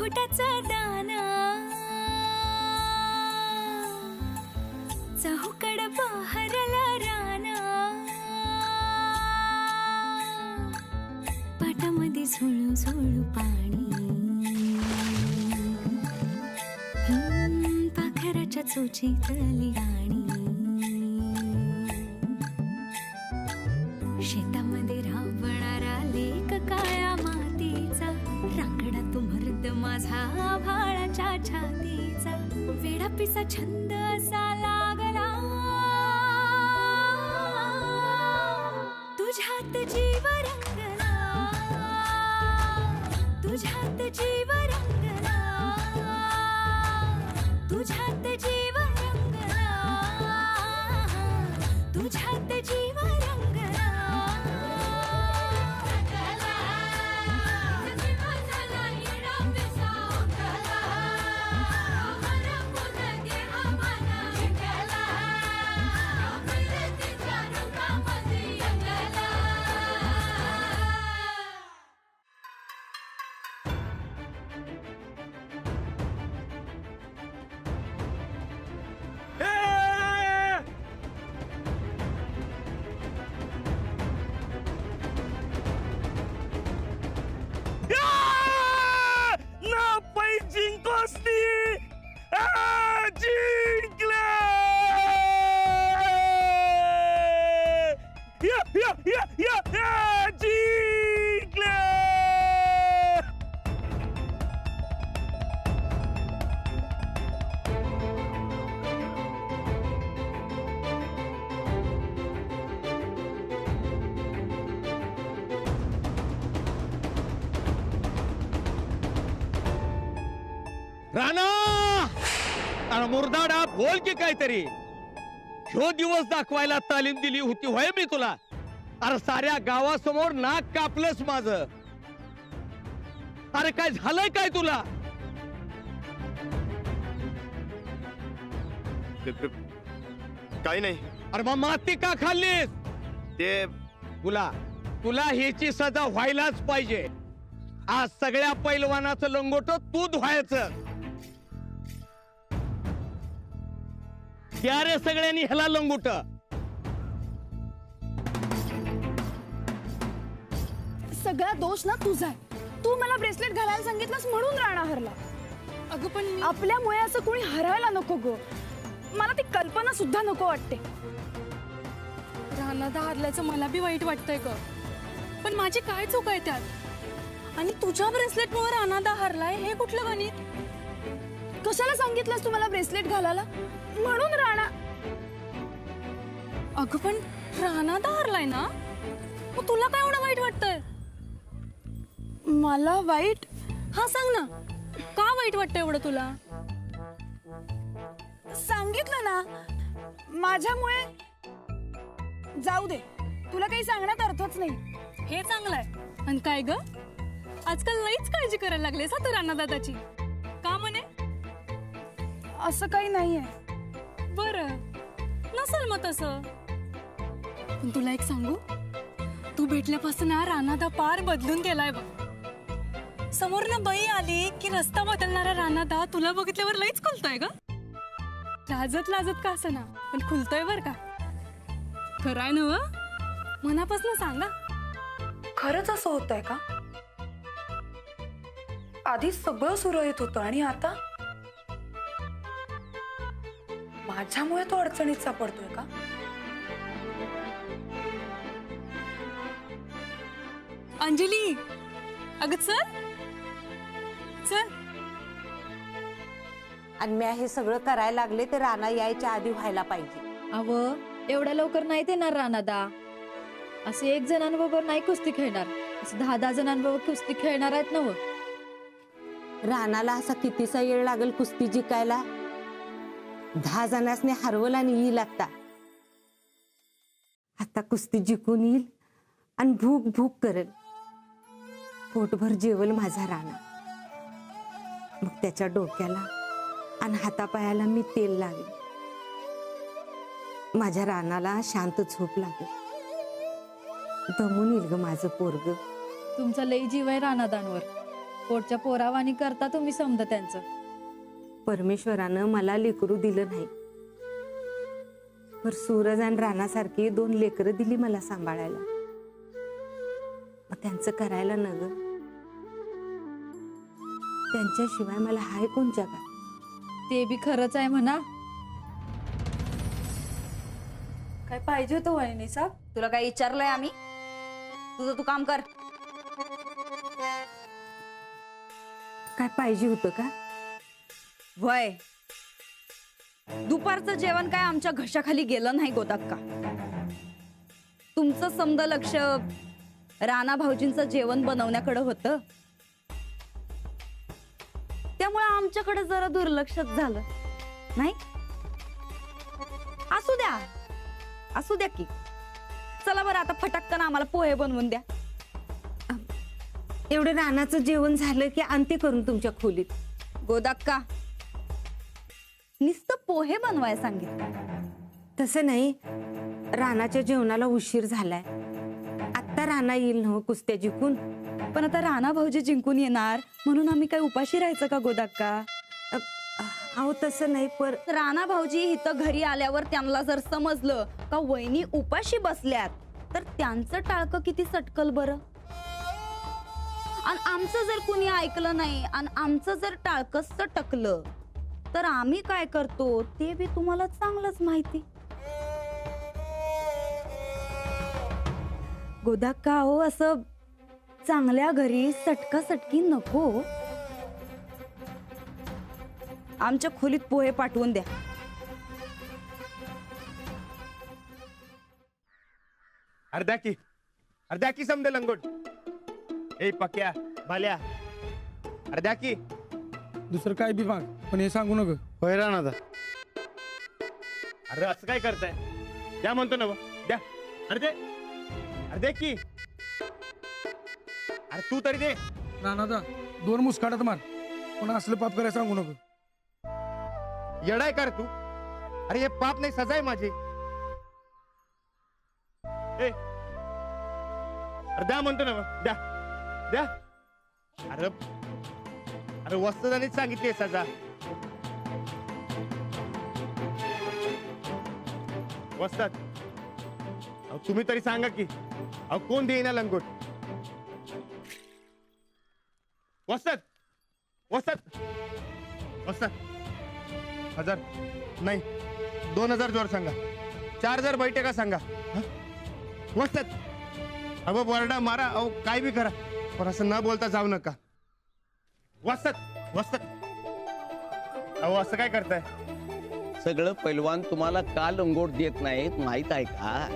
मुकुटाचा दाना चहूकड बहरला राना पाटामध्ये झुळू झुळू पाणी पाखराच्या चोचीतली गाणी शेतामध्ये राबणारा लेक काळ्या मातीचा रांगडा तो मर्द माझा भाळाच्या छातीचा वेडा पिसा छंद असा लागला तुझ्यात जीव रंगला तुझ्यात जीव रंगला तुझ्यात जीव रंगला तुझ्यात जीव रंगला राणा अरे मुर्दाडा बोल की काहीतरी ह्यो दिवस दाखवायला तालीम दिली होती होय मी तुला अरे साऱ्या गावासमोर नाक कापलंस माझं अरे काय झालंय काय तुला काही नाही अरे मग माती का खाल्लीस ते तुला तुला ह्याची सजा व्हायलाच पाहिजे आज सगळ्या पैलवानाचं लंगोट तू धुवायचं त्या रे सगळ्यांनी ह्याला लंगोट सगळा दोष ना तुझा आहे तू मला ब्रेसलेट घालायला सांगितलंस म्हणून राणा हरला अगं पण आपल्यामुळे असं कोणी हरायला नको गो मला ती कल्पना सुद्धा नको वाटते राणादा हरल्याचं मला बी वाईट वाटतंय ग पण माझी काय चूक आहे त्यात आणि तुझ्या ब्रेसलेटमुळे राणादा हरलाय हे कुठलं गणित कशाला सांगितलंस तू मला ब्रेसलेट घालायला म्हणून राणा अगं पण राणादा हरलाय ना मग तुला काय एवढं वाईट वाटतंय मला वाईट हा सांग ना का वाईट वाटतं एवढं तुला सांगितलं ना माझ्यामुळे जाऊ दे तुला काही सांगण्यात अर्थच नाही हे चांगलंय आणि काय ग आजकाल लईच काळजी करायला लागलेस तू राणादादाची का म्हणे असं काही नाहीये बरं नसेल मग तसं पण तुला एक सांगू तू भेटल्यापासून राणादा पार बदलून गेलाय बघ समोरनं बाई आली की रस्ता बदलणारा राणादा तुला बघितल्यावर लईच खुलतोय ग लाजत लाजत का असं ना पण खुलतोय बर का खरंय ना व मनापासून सांगा खरंच असं होतंय का आधी सगळं सुरळीत होतं आणि आता माझ्यामुळे तो अडचणीत सापडतोय का अंजली अगं चल चल आणि मी हे सगळं करायला लागले तर राणा यायच्या आधी व्हायला पाहिजे अव एवढ्या लवकर नाही देणार राणादा असे 1 जणांबरोबर नाही कुस्ती खेळणार असं 10 जणांबरोबर कुस्ती खेळणार आहेत ना राणाला असा कितीसा वेळ लागेल कुस्ती जिंकायला 10 जणांनी हरवला आणि येईल आता कुस्ती जिंकून येईल आणि भूक भूक करेल पोटभर जेवल माझा राणा मग त्याच्या डोक्याला आणि हातापायाला मी तेल लावेल माझ्या रानाला शांत झोप लागेल दमून येईल ग माझं पोरग तुमचा लई जीव आहे राणादांवर पोटच्या पोरावानी करता तुम्ही समजा त्यांचं. परमेश्वरानं मला लेकरू दिलं नाही, पर सूरज आणि रानासारखी 2 लेकरं दिली मला सांभाळायला. मग त्यांचं करायला न ग, त्यांच्याशिवाय मला हाय कोण जगात. ते बी खरंच आहे म्हणा. काय पाहिजे होतं वहिनी साहेब? तुला काय विचारलंय आम्ही? तुझं तू काम कर. काय पाहिजे होतं का? वय दुपारचं जेवण काय आमच्या घशाखाली गेलं नाही गोदाक्का. तुमचं समद लक्ष राणा भाऊजींचं जेवण बनवण्याकडे होतं, त्यामुळे आमच्याकडे जरा दुर्लक्षच झालं नाही. असू द्या असू द्या की. चला बरं आता फटाकन आम्हाला पोहे बनवून द्या. एवढं रानाचं जेवण झालं की आणते करून तुमच्या खोलीत. गोदाक्का नुसतं पोहे बनवाय सांगितलं. तसं नाही, रानाच्या जेवणाला उशीर झालाय. आत्ता राणा येईल ना कुस्त्या जिंकून. पण आता राणा भाऊजी जिंकून येणार म्हणून आम्ही काय उपाशी राहायचं का गोदाक्का? अहो तसं नाही, पर राणा भाऊजी इथं घरी आल्यावर त्यांना जर समजलं का वहिनी उपाशी बसल्यात तर त्यांचं टाळकं किती सटकल बरं. आणि आमचं जर कुणी ऐकलं नाही आणि आमचं जर टाळकं सटकलं तर आम्ही काय करतो ते बी तुम्हाला चांगलंच माहिती. गोदाक्का हो, असं चांगल्या घरी सटका सटकी नको. आमच्या खोलीत पोहे पाठवून द्या. अर्ध्या की समजे लंगोट. ए पक्या भाल्या, अर्ध्या की. दुसरं काय बी माग, पण हे सांगू नका. हैराण आता. अरे असं काय करताय? द्या म्हणतो ना, द्या. अर्धे की. अरे तू तरी दे. राणादा 2 मुसकाडात मार, पण असलं पाप करायला सांगू नका. येडाय कर तू. अरे हे पाप नाही, सजा आहे माझी. ए अरे द्या म्हणतो ना, द्या द्या. अरे वस्तुदानीच सांगितली सजा. वस्तात तुम्ही तरी सांगा की कोण देईना लंगोट. वस्तात वस्तात वस्तात 1000 नाही 2000 जोर सांगा. 4000 बैठका सांगा. वस्तात अहो वरडा मारा, अहो काय बी करा, पण असं न बोलता जाऊ नका. वस्तात वस्तात अहो असं काय करताय? सगळं पैलवान तुम्हाला का लंगोट देत नाहीत माहित आहे का?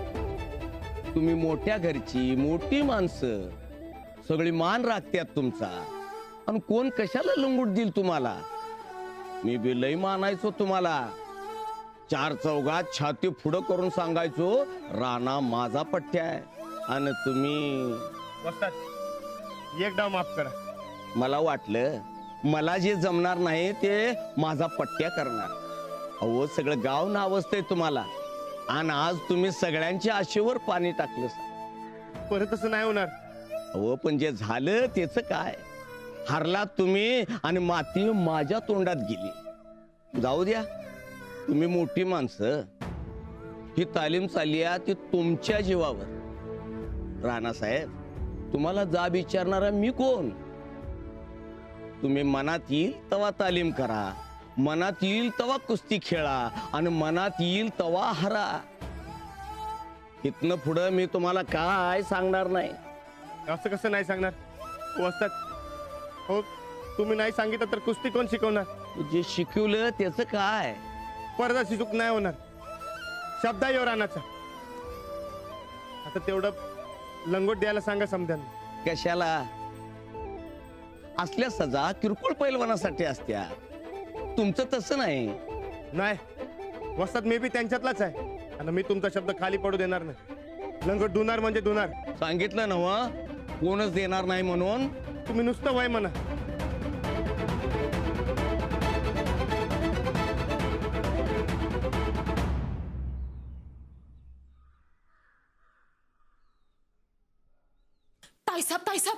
तुम्ही मोठ्या घरची मोठी माणसं, सगळी मान राखत्यात तुमचा, आणि कोण कशाला लंगोट देईल तुम्हाला? मी बी लई मानायचो तुम्हाला. 4 चौघात छाती पुढं करून सांगायचो राणा माझा पठ्ठ्या आहे, आणि तुम्ही. वस्तात एक डाव माफ करा. मला वाटलं मला जे जमणार नाही ते माझा पट्ट्या करणार. अहो सगळं गाव नावसतंय तुम्हाला, आणि आज तुम्ही सगळ्यांच्या आशेवर पाणी टाकलं. परत असं नाही होणार. अहो पण जे झालं त्याच काय? हारला तुम्ही आणि माती माझ्या तोंडात गेली. जाऊ द्या, तुम्ही मोठी माणसं. ही तालीम चालली आहे ती तुमच्या जीवावर. राणासाहेब, तुम्हाला जाब विचारणारा मी कोण? तुम्ही मनात येईल तेव्हा तालीम करा, मनात येईल तेव्हा कुस्ती खेळा, आणि मनात येईल तेव्हा हरा. इथनं पुढं मी तुम्हाला काय सांगणार नाही. असं कसं नाही सांगणार? वस्तात हो, तुम्ही नाही सांगितलं तर कुस्ती कोण शिकवणार? जे शिकवलं त्याचं काय? परत अशी चूक नाही होणार. शब्द आहे रानाचा. आता तेवढं लंगोट द्यायला सांगा समध्यांना. कशाला? असल्या सजा किरकोळ पैलवानासाठी असत्या, तुमचं तसं नाही. नाही वस्तात, मी बी त्यांच्यातलाच आहे, आणि मी तुमचा शब्द खाली पडू देणार नाही. लंगोट दुनार म्हणजे दुनार. सांगितलं नव्ह, कोणच देणार नाही म्हणून. तुम्ही नुसतं वय म्हणा. ताईसाब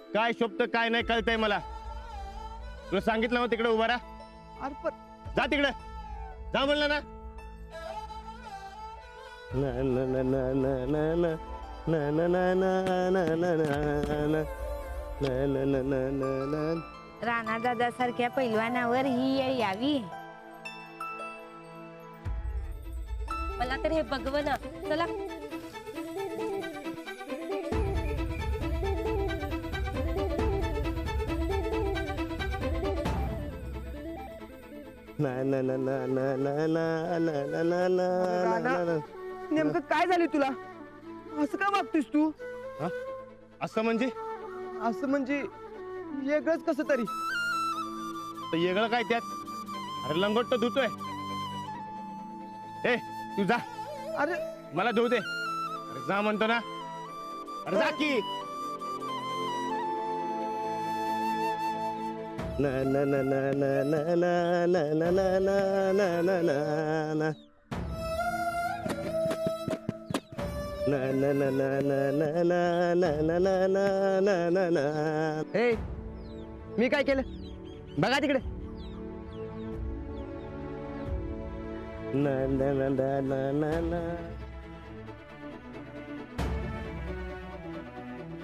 काय शोभतं काय नाही कळतंय मला. तुला सांगितलं मग तिकडे उभा राहा. अरे पण जा तिकडे, जा म्हणलं ना. राणा दादा सारख्या पैलवानावर ही येळ यावी. मला तर हे बघवना. चला नेमकं काय झालं तुला? असं का वागतोस तू? असं म्हणजे असं म्हणजे वेगळंच कसं तरी. वेगळं काय त्यात? अरे लंगोट तर धुतोय. ए तू जा. अरे मला धुऊ दे. अरे जा म्हणतो ना. अरे जा की. ए मी काय केलं बघा तिकडे.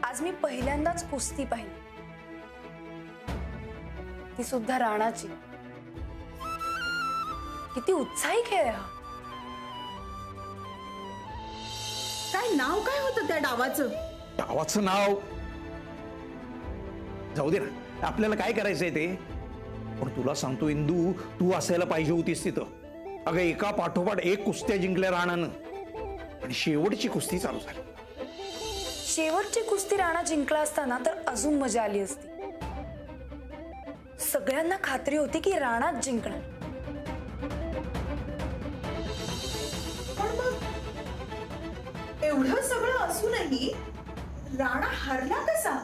आज मी पहिल्यांदाच कुस्ती पाहिली, ती सुद्धा राणाची. किती उत्साही खेळ आहे हा. काय नाव काय होतं त्या डावाचं? डावाचं नाव जाऊ दे ना, आपल्याला काय करायचंय ते. पण तुला सांगतो इंदू, तू असायला पाहिजे होतीस तिथं. अगं एका पाठोपाठ एक कुस्त्या जिंकल्या राणानं आणि शेवटची कुस्ती चालू झाली. शेवटची कुस्ती राणा जिंकला असताना तर अजून मजा आली असती. सगळ्यांना खात्री होती की राणाच जिंकणार. पण मग एवढं सगळं असूनही राणा हरला कसा?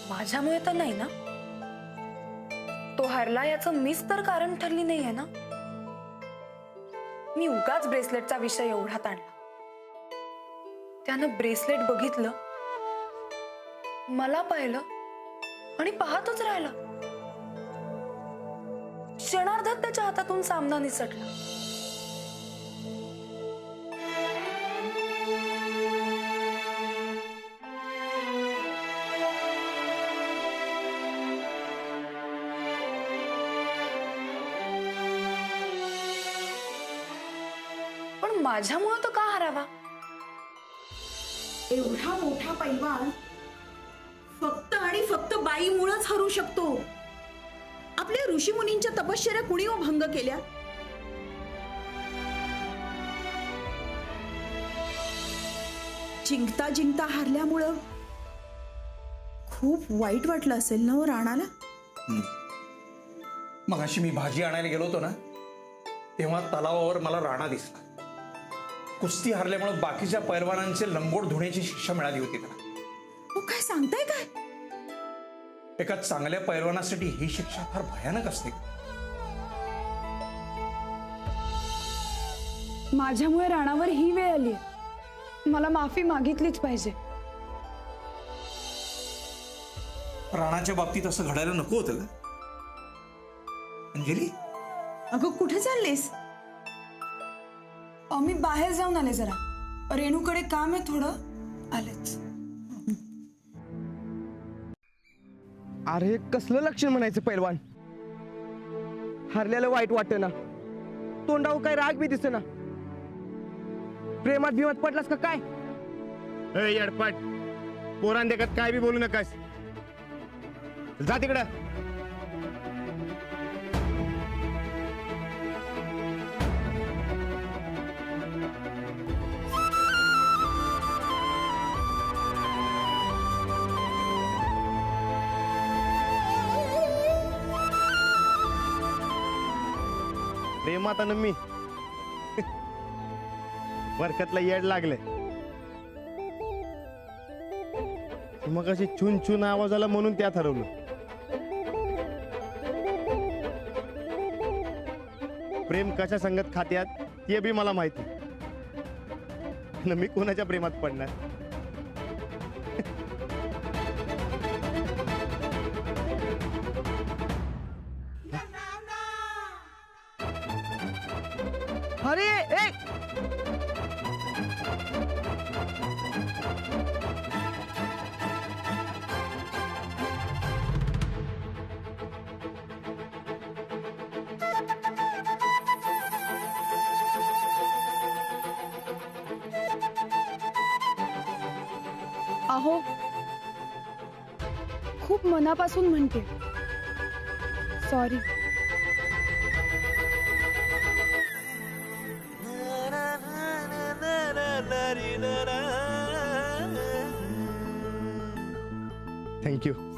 माझ्यामुळे तर नाही ना. तो हरला याचं मीच तर कारण ठरली नाहीये ना. मी उगाच ब्रेसलेटचा विषय एवढा ताणला. त्यानं ब्रेसलेट बघितलं, मला पाहिलं आणि पाहतच राहिला. क्षणार्धात त्याच्या हातातून सामना निसटला. पण माझ्यामुळे तो का हरावा? एवढा मोठा पैलवान फक्त आणि फक्त बाईमुळेच हरू शकतो. आपल्या ऋषीमुनींच्या तपश्चर्या कुणी भंग केल्या? जिंकता जिंकता हारल्यामुळं खूप वाईट वाटलं असेल ना राणाला? मगाशी मी भाजी आणायला गेलो होतो ना, तेव्हा तलावावर मला राणा दिसला. कुस्ती हरल्यामुळे बाकीच्या पैलवानांचे लंगोट धुण्याची शिक्षा मिळाली होती त्याला. काय सांगताय काय? एका चांगल्या पैलवानासाठी ही शिक्षा फार भयानक असते. माझ्यामुळे राणावर ही वेळ आली. मला माफी मागितलीच पाहिजे. राणाच्या बाबतीत असं घडायला नको होतं का अंजली? अगं कुठे चाललीस? मी बाहेर जाऊन आले जरा. रेणूकडे काम आहे थोडं, आलेच. अरे कसलं लक्षण म्हणायचं पैलवान? हरल्याला वाईट वाटत ना, तोंडावर काय राग बी दिसे ना. प्रेमात भीमात पडलास का काय? येडपाट, पोरान देखत काय बी बोलू नकास. जा तिकडं. प्रेमात मी बरकतला येड लागले. मग अशी चुन चुन आवाज आला म्हणून त्या ठरवलं. प्रेम कशा संगत खात्यात ते बी मला माहिती. मी कोणाच्या प्रेमात पडणार? अहो खूप मनापासून म्हणते सॉरी. थँक्यू.